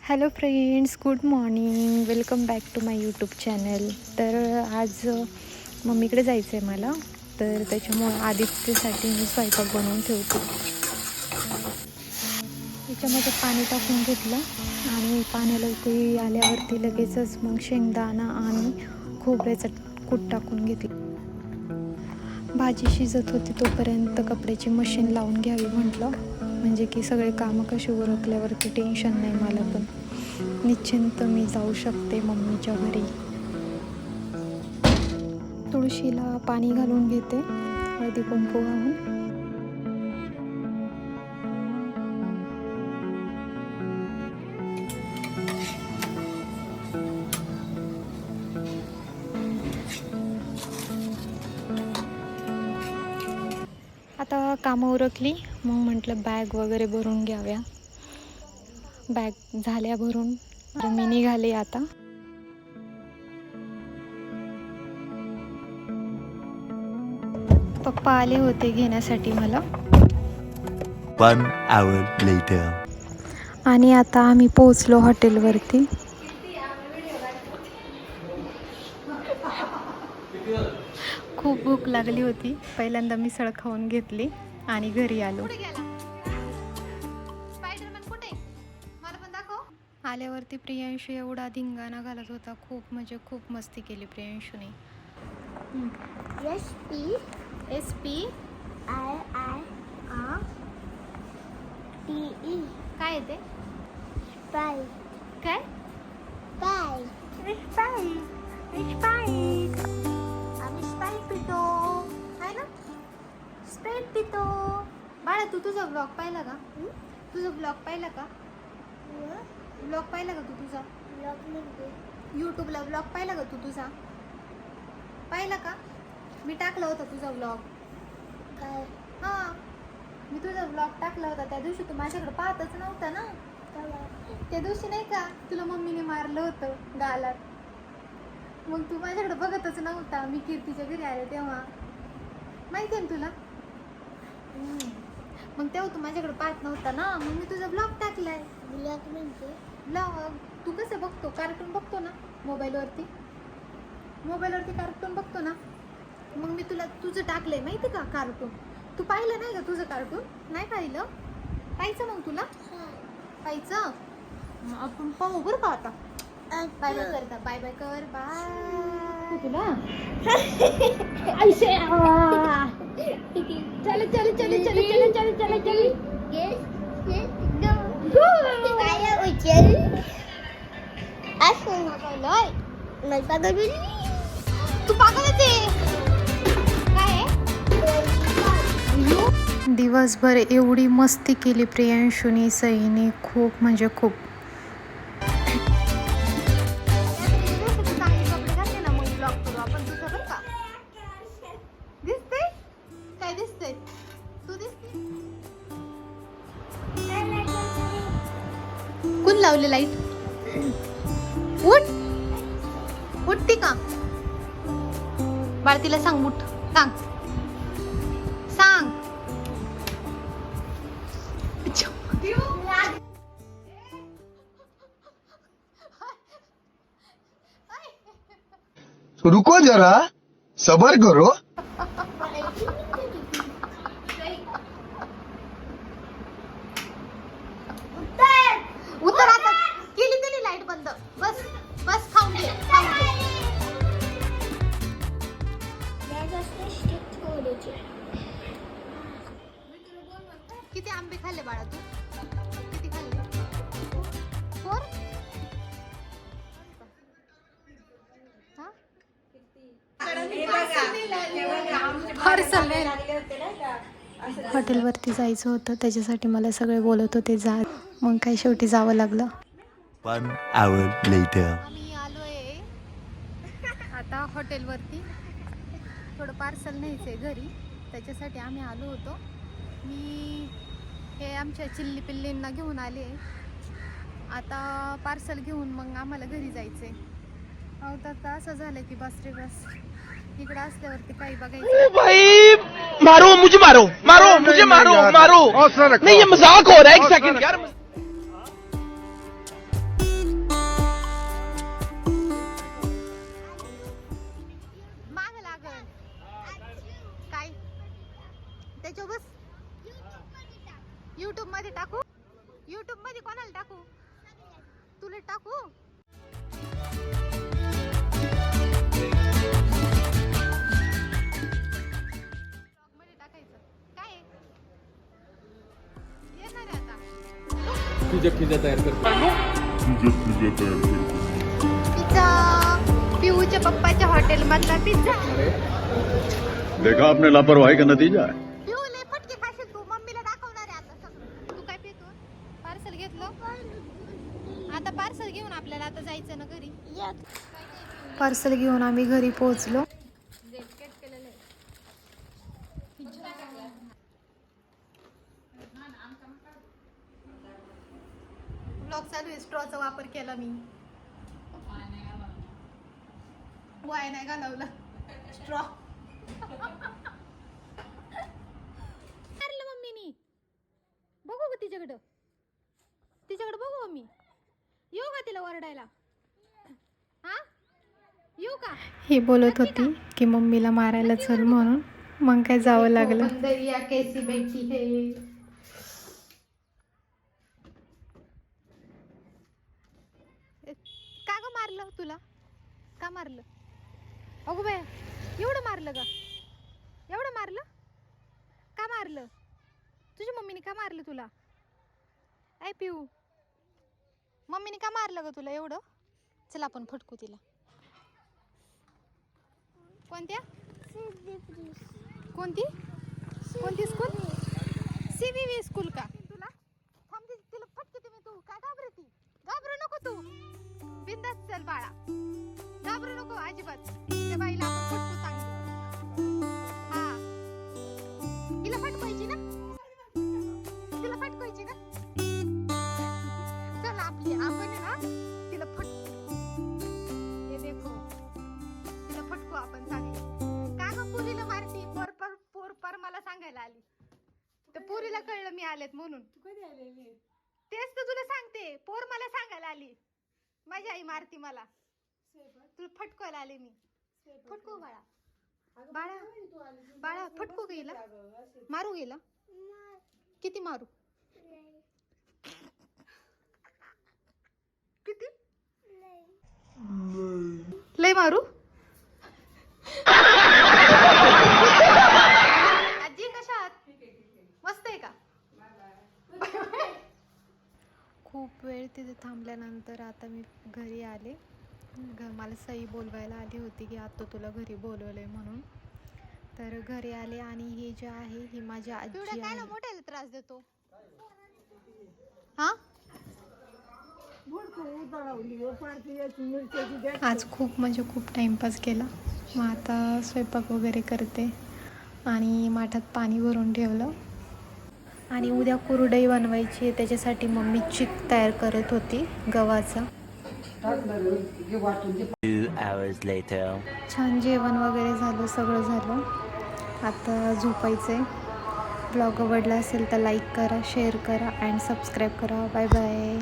Hello friends, good morning. Welcome back to my YouTube channel. तर आज मम्मीकडे जायचं आहे मला, तर त्याच्यामुळं आदित्यसाठी मी स्वयंपाक बनवून ठेवते. त्याच्यामध्ये पाणी टाकून घेतलं आणि पाण्याला उकळी आल्यावरती लगेचच मग शेंगदाणा आणि खोबऱ्याचं कूट टाकून घेतलं. भाजी शिजत होती तोपर्यंत कपड्याची मशीन लावून घ्यावी म्हटलं, म्हणजे की सगळे कामं कसे उरकल्यावरती टेन्शन नाही मला, पण निश्चिंत मी जाऊ शकते मम्मीच्या घरी. तुळशीला पाणी घालून घेते हळदी कुंकू घालून. आता कामं उरकली, मग म्हटलं बॅग वगैरे भरून घ्याव्या. बॅग झाल्या भरून, मी निघाले आता. पप्पा आले होते घेण्यासाठी मला. 1 hour later. आणि आता आम्ही पोहोचलो हॉटेलवरती. खूप भूक लागली होती. पहिल्यांदा मिसळ खाऊन घेतली आणि घरी आलो. आल्यावरती प्रियांशू एवढा धिंगाणा घालत होता, खूप म्हणजे खूप मस्ती केली प्रियांशूने. SP IIRTE काय आहे ते? Sprite. काय? आम्ही स्प्राईट पितो, आहे ना? स्प्राईट पितो. बाळा, तू तुझा ब्लॉग पाहिला का? तुझा ब्लॉग पाहिला का? ब्लॉग पाहिला का तू तुझा? यूट्यूबला ब्लॉग पाहिला का तू तुझा? पाहिला का? मी टाकला होता तुझा ब्लॉग. काय? हां, मी तुझा ब्लॉग टाकला होता. त्या दिवशी तू माझ्याकडे पाहतच नव्हता ना. त्या दिवशी नाही का तुला मम्मीने मारलं होतं गालात, मग तू माझ्याकडे बघतच नव्हता. मी कीर्तीच्या घरी आले तेव्हा, माहिती आहे ना तुला? मग तेव्हा तू माझ्याकडे पाहत नव्हता ना, मग मी तुझा ब्लॉग टाकलाय. ब्लॉग म्हणजे ब्लॉग तू कसं बघतो? कार्टून बघतो ना मोबाईलवरती कार्टून बघतो ना, मग मी तुला तुझं टाकलंय, माहिती का कार्टून? तू पाहिलं नाही का तुझं कार्टून? नाही पाहिलं? पाहायचं मग तुला? पाहायचं? मग आपण पाहू बरं का आता. बाय बाय करता, बाय बाय कर, बाय तुला. चल चल चल चल चल चल चल चल. तू पागलच आहे. काय दिवसभर एवढी मस्ती केली प्रियांशूनी, सईने, खूप म्हणजे खूप. चांगले कपडे घातले ना, मग ब्लॉग करू आपण तुझं बरं का. दिसते काय? दिसते तू दिसते. कोण लावले लाईट? उठती का बाळ? तिला सांग उठ, सांग. रुको जरा, सबर करो. उतर आता. केली लाईट बंद. बस बस, खाऊन घे. किती आंबे खाल्ले बाळा तू? किती खाल्ले? 4? हॉटेलवरती जायचं होतं, त्याच्यासाठी मला सगळे बोलत होते जा, मग काय शेवटी जावं लागलं. 1 hour later. आम्ही आलोय आता हॉटेलवरती. थोडं पार्सल न्यायचंय घरी, त्याच्यासाठी आम्ही आलो होतो. मी हे आमच्या चिल्ली पिल्लींना घेऊन आले. आता पार्सल घेऊन मग आम्हाला घरी जायचंय. आता असं झालं की बस रे बस, इकडे असल्यावरती काही बघायचं. भाई मारो मुझे, मारो नहीं, ये मजाक हो रहा है. एक सेकंड यार. YouTube मध्ये कोणाला टाकू? तुला टाकू? ब्लॉग मध्ये टाकायचं. काय आहे? येणार आहे आता. पिझ्झा तयार करतो. पिझ्झा. पिऊच्या पप्पाच्या हॉटेल मधला पिझ्झा. देखा आपने लापरवाही का नतीजा है. पिऊ लय फटके खाशील तू. मम्मीला दाखवणार आहे आता सगळं. तू काय पितो? पार्सल घेतलं? आता पार्सल घेऊन आपल्याला आता जायचं ना घरी. पार्सल घेऊन आम्ही घरी पोहोचलो. ब्लॉग चालू आहे. स्ट्रॉचा वापर केला मी. वाय नाही घालवला स्ट्रॉ. मारलं मम्मीनी. बघू का तिच्याकडं? तिच्याकडं बघू का मी? येऊ का तिला ओरडायला? हा येऊ का? ही बोलत होती की मम्मीला मारायला चल म्हणून. मग काय जावं लागलं. दरिया कैसी बैठी है. का ग मारलं तुला? का मारलं? अगो बाय एवढं मारलं का? एवढं मारलं? का मारलं? तुझ्या मम्मीने का मारलं तुला? ऐ पिऊ, मम्मीने का मारलं ग तुला एवढं? चल आपण फटकू तिला. कोणत्या? कोणती कोणती स्कूल? CVV स्कूल का? तुला थांब तिला फटके तुम्ही. तू काय घाबरती? घाबरू नको तू. बिंदास चल बाळा. घाबरू नको अजिबात. त्या बाईला आपण फटकू चांगली. हा हिला फटकायची ना? तिला फटकायची ना? चल आपली आपण आहे ना तिला फटकू. हे देखो तिला फटकू आपण चांगली. का ग पुरीला मारती? पोर मला सांगायला आली. तर पुरीला कळलं मी आलेत म्हणून. तेच तर तुला सांगते. पोर मला सांगायला आली माझी आई मारती मला. तुला फटकवायला आले मी. फटकू बाळा. बाळा फटकू गेला? मारू गेला? किती मारू? किती? लय मारू? आजी कशात? मस्त आहे का? खूप वेळ तिथे थांबल्यानंतर आता मी घरी आले. मला सई बोलवायला आली होती की आता तुला घरी बोलवलंय म्हणून. तर घरी आले आणि हे जे आहे ही माझी आजी आहे. काय मोठ्याला त्रास देतो? हा आज खूप म्हणजे खूप टाइमपास केला. मग आता स्वयंपाक वगैरे करते आणि माठात पाणी भरून ठेवलं. आणि उद्या कुरडई बनवायची आहे. त्याच्यासाठी मम्मी चिक तयार करत होती गव्हाचा. 2 hours later. छान जेवण वगैरे झालं. सगळं झालं. आता झोपायचं आहे. ब्लॉग आवडला असेल तर लाईक करा, शेअर करा अँड सबस्क्राईब करा. Bye bye.